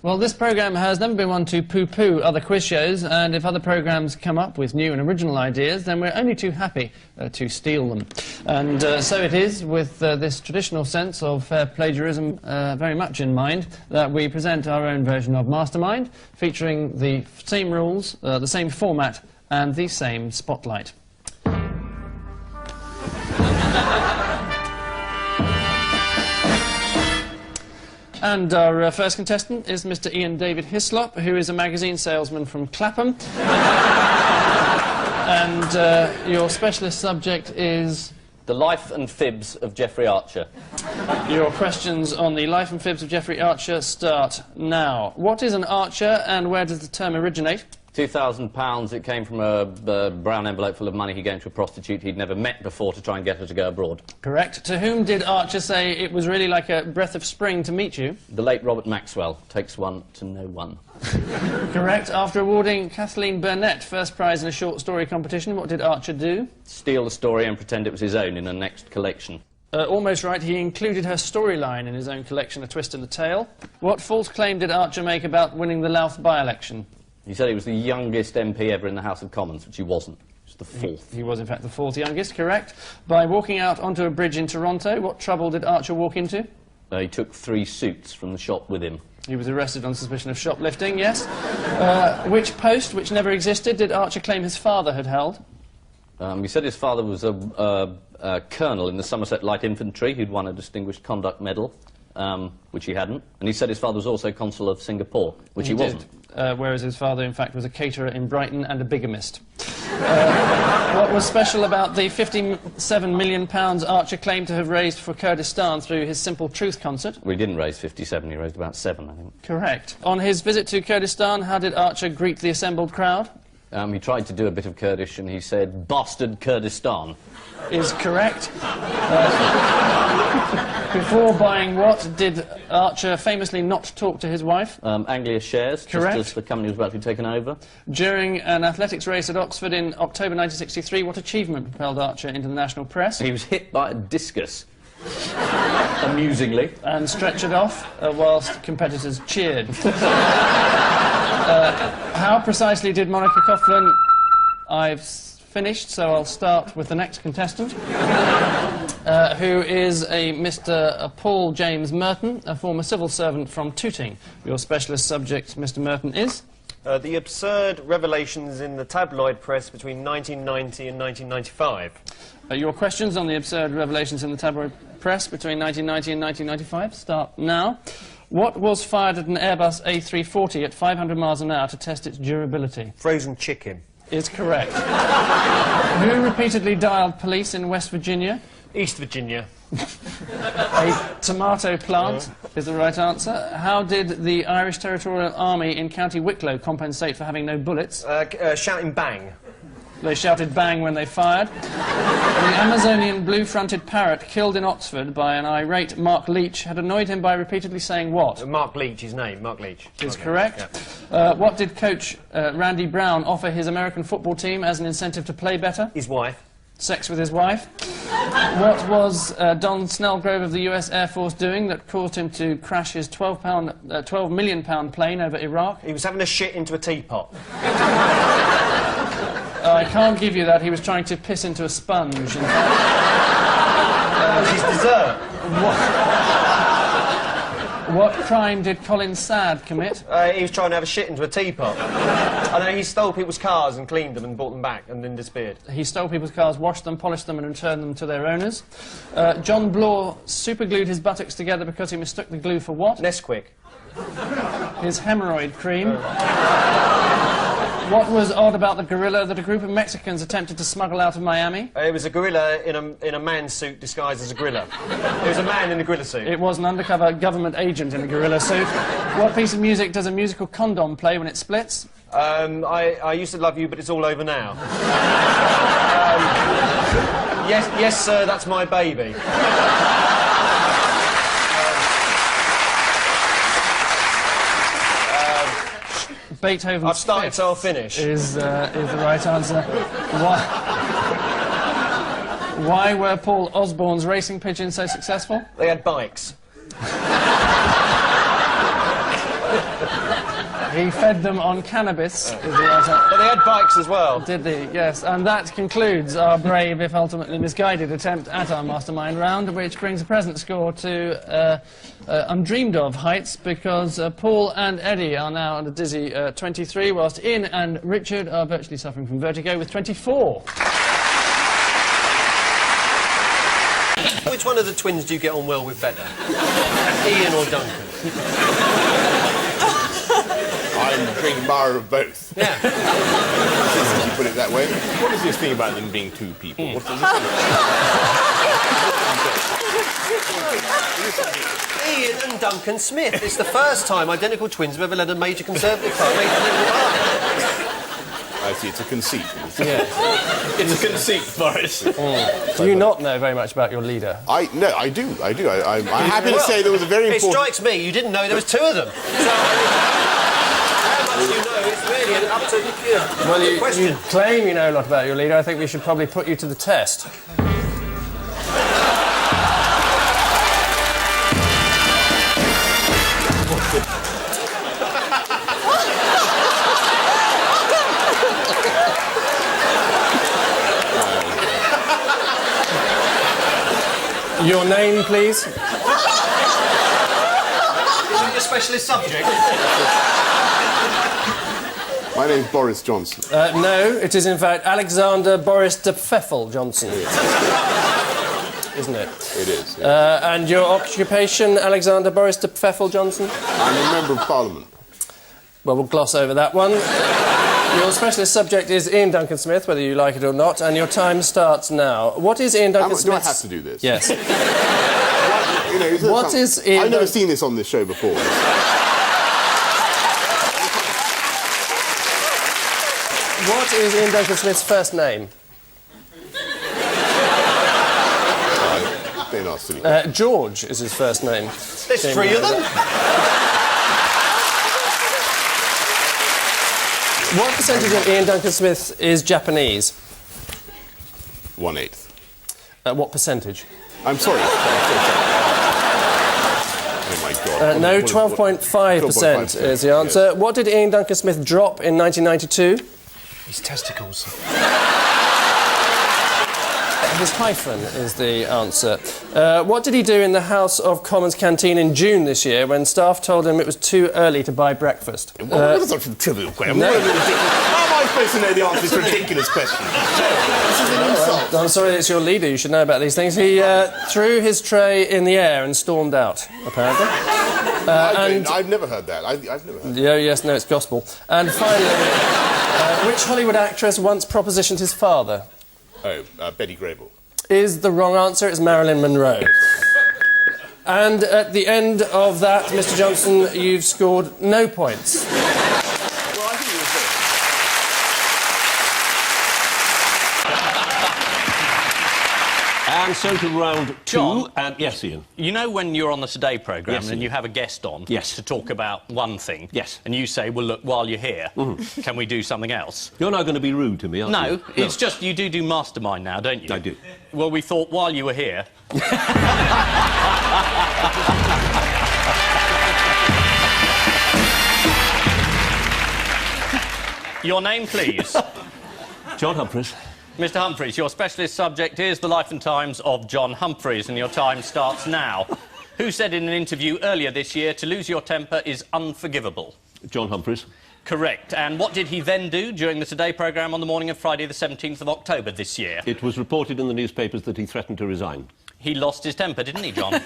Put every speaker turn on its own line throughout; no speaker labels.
Well, this programme has never been one to poo-poo other quiz shows, and if other programmes come up with new and original ideas, then we're only too happy to steal them. And so it is, with this traditional sense of fair plagiarism very much in mind, that we present our own version of Mastermind, featuring the same rules, the same format, and the same spotlight. And our first contestant is Mr. Iain David Hislop, who is a magazine salesman from Clapham. And your specialist subject is...
The life and fibs of Jeffrey Archer.
Your questions on the life and fibs of Jeffrey Archer start now. What is an archer and where does the term originate?
£2,000, it came from a brown envelope full of money he gave to a prostitute he'd never met before to try and get her to go abroad.
Correct. To whom did Archer say it was really like a breath of spring to meet you?
The late Robert Maxwell. Takes one to know one.
Correct. After awarding Kathleen Burnett first prize in a short story competition, what did Archer do?
Steal the story and pretend it was his own in a next collection.
Almost right. He included her storyline in his own collection, A Twist in the Tale. What false claim did Archer make about winning the Louth by-election?
He said he was the youngest MP ever in the House of Commons, which he wasn't. He was the fourth.
He was, in fact, the fourth youngest, correct. By walking out onto a bridge in Toronto, what trouble did Archer walk into?
He took 3 suits from the shop with him.
He was arrested on suspicion of shoplifting, yes. Which post, which never existed, did Archer claim his father had held?
He said his father was a colonel in the Somerset Light Infantry who'd won a Distinguished Conduct Medal, which he hadn't. And he said his father was also consul of Singapore, which he wasn't.
Whereas his father, in fact, was a caterer in Brighton and a bigamist. What was special about the £57 million Archer claimed to have raised for Kurdistan through his Simple Truth concert?
Well, he didn't raise 57, he raised about 7, I think.
Correct. On his visit to Kurdistan, how did Archer greet the assembled crowd?
He tried to do a bit of Kurdish and he said, "Bastard Kurdistan."
Is correct. Before buying what did Archer famously not talk to his wife?
Anglia shares,
correct.
Just as the company was about to be taken over. During
an athletics race at Oxford in October 1963, what achievement propelled Archer into the national press?
He was hit by a discus. Amusingly.
And stretchered off whilst competitors cheered. How precisely did Monica Coughlan... I've finished, so I'll start with the next contestant, who is a Mr. Paul James Merton, a former civil servant from Tooting. Your specialist subject, Mr. Merton, is?
The absurd revelations in the tabloid press between 1990 and 1995.
Your questions on the absurd revelations in the tabloid press between 1990 and 1995 start now. What was fired at an Airbus A340 at 500 miles an hour to test its durability?
Frozen chicken.
Is correct. Who repeatedly dialed police in West Virginia?
East Virginia.
A tomato plant is the right answer. How did the Irish Territorial Army in County Wicklow compensate for having no bullets?
Shouting bang.
They shouted bang when they fired. The Amazonian blue-fronted parrot killed in Oxford by an irate Mark Leach had annoyed him by repeatedly saying what?
Mark Leach, his name, Mark Leach.
Is correct. Yeah. What did coach Randy Brown offer his American football team as an incentive to play better?
His wife.
Sex with his wife. What was Don Snellgrove of the US Air Force doing that caused him to crash his £12 million plane over Iraq?
He was having a shit into a teapot.
I can't give you that. He was trying to piss into a sponge. His
dessert.
What crime did Colin Saad commit?
He was trying to have a shit into a teapot. I know, he stole people's cars and cleaned them and brought them back and then disappeared.
He stole people's cars, washed them, polished them and returned them to their owners. John Bloor superglued his buttocks together because he mistook the glue for what?
Nesquik.
His hemorrhoid cream. What was odd about the gorilla that a group of Mexicans attempted to smuggle out of Miami?
It was a gorilla in a man's suit disguised as a gorilla. It was a man in a gorilla suit.
It was an undercover government agent in a gorilla suit. What piece of music does a musical condom play when it splits?
I used to love you, but it's all over now. Yes, sir, that's my baby.
Beethoven's
I've started, so I'll finish.
Is the right answer. Why were Paul Osborne's racing pigeons so successful?
They had bikes.
He fed them on cannabis, is the answer.
But they had bikes as well.
Did he? Yes. And that concludes our brave, if ultimately misguided, attempt at our Mastermind round, which brings a present score to undreamed of heights, because Paul and Eddie are now at a dizzy 23, whilst Iain and Richard are virtually suffering from vertigo with 24.
Which one of the twins do you get on well with better? Iain or Duncan?
I'm a great admirer of both.
Yeah.
Since you put it that way. What is this thing about them being two people? What does
Iain and Duncan Smith. It's the first time identical twins have ever led a major Conservative party.
I see, it's a conceit.
Yeah.
It's a conceit, Boris.
Do you not know very much about your leader?
I do. I'm happy to say there was a very important...
It strikes me you didn't know there was two of them. So, how much do you know? It's really an up to question.
You claim you know a lot about your leader. I think we should probably put you to the test. Your name, please?
Is it your specialist subject?
My name's Boris Johnson.
No, it is in fact Alexander Boris de Pfeffel Johnson. Isn't it?
It is. Yeah.
And your occupation, Alexander Boris de Pfeffel Johnson?
I'm a member of Parliament.
Well, we'll gloss over that one. Your specialist subject is Iain Duncan Smith, whether you like it or not, and your time starts now. What is Iain Duncan Smith?
Do I have to do this?
Yes.
You know,
What is Iain
I've never seen this on this show before.
What is Iain Duncan Smith's first name?
They're not silly.
George is his first name.
There's three of them.
What percentage of Iain Duncan Smith is Japanese?
1/8.
What percentage?
I'm sorry. Oh my God.
No, 12.5% is the answer.
Yes.
What did Iain Duncan Smith drop in 1992?
His testicles.
His hyphen is the answer. What did he do in the House of Commons canteen in June this year when staff told him it was too early to buy breakfast?
What is such a trivial question? How am I supposed to know the answer to this ridiculous question? This is an insult.
I'm sorry, it's your leader. You should know about these things. He threw his tray in the air and stormed out, apparently.
I've never heard that. I've never heard that.
Yeah, yes, no, it's gospel. And finally, which Hollywood actress once propositioned his father?
Oh, Betty Grable.
Is the wrong answer. It's Marilyn Monroe. And at the end of that, Mr. Johnson, you've scored no points.
Well, I think it was there.
And so to round two.
John?
And yes, Iain.
You know when you're on the Today programme
Yes,
and
Iain.
you have a guest on
Yes.
to talk about one thing?
Yes.
And you say, well, look, while you're here, can we do something else?
You're not going to be rude to me, aren't
No,
you?
it's just you do Mastermind now, don't you?
I do.
Well, we thought while you were here... Your name, please.
John Humpreys.
Mr. Humpreys, your specialist subject is the life and times of John Humpreys, and your time starts now. Who said in an interview earlier this year, to lose your temper is unforgivable?
John Humpreys.
Correct. And what did he then do during the Today programme on the morning of Friday the 17th of October this year?
It was reported in the newspapers that he threatened to resign.
He lost his temper, didn't he, John? He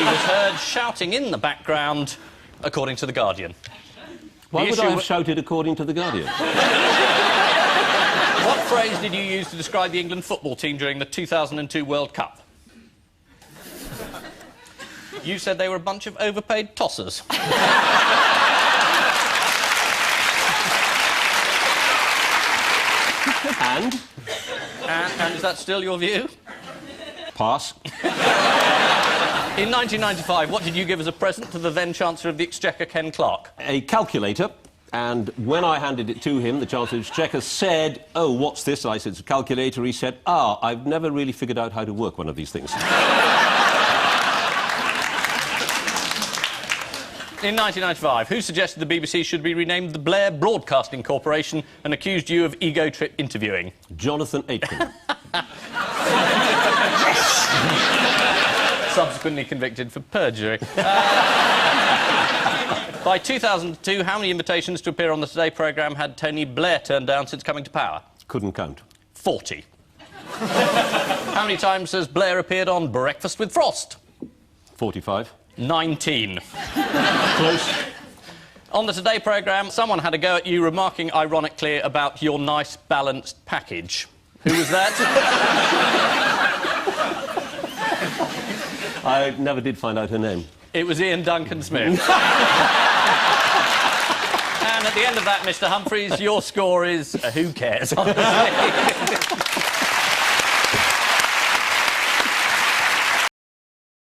was heard shouting in the background, according to The Guardian.
Why
The
would I
issue
have shouted according to The Guardian?
What phrase did you use to describe the England football team during the 2002 World Cup? You said they were a bunch of overpaid tossers.
And?
And is that still your view?
Pass.
In 1995, what did you give as a present to the then Chancellor of the Exchequer, Ken Clarke?
A calculator. And when I handed it to him, the Chancellor of the Exchequer said, "Oh, what's this?" I said, "It's a calculator." He said, "Ah, I've never really figured out how to work one of these things."
In 1995, who suggested the BBC should be renamed the Blair Broadcasting Corporation and accused you of ego trip interviewing?
Jonathan Aitken.
Subsequently convicted for perjury. By 2002, how many invitations to appear on the Today programme had Tony Blair turned down since coming to power?
Couldn't count.
40. How many times has Blair appeared on Breakfast with Frost?
45.
19.
Close.
On the Today programme, someone had a go at you remarking ironically about your nice, balanced package. Who was that?
I never did find out her name.
It was Iain Duncan Smith. And at the end of that, Mr. Humphreys, your score is who cares, honestly.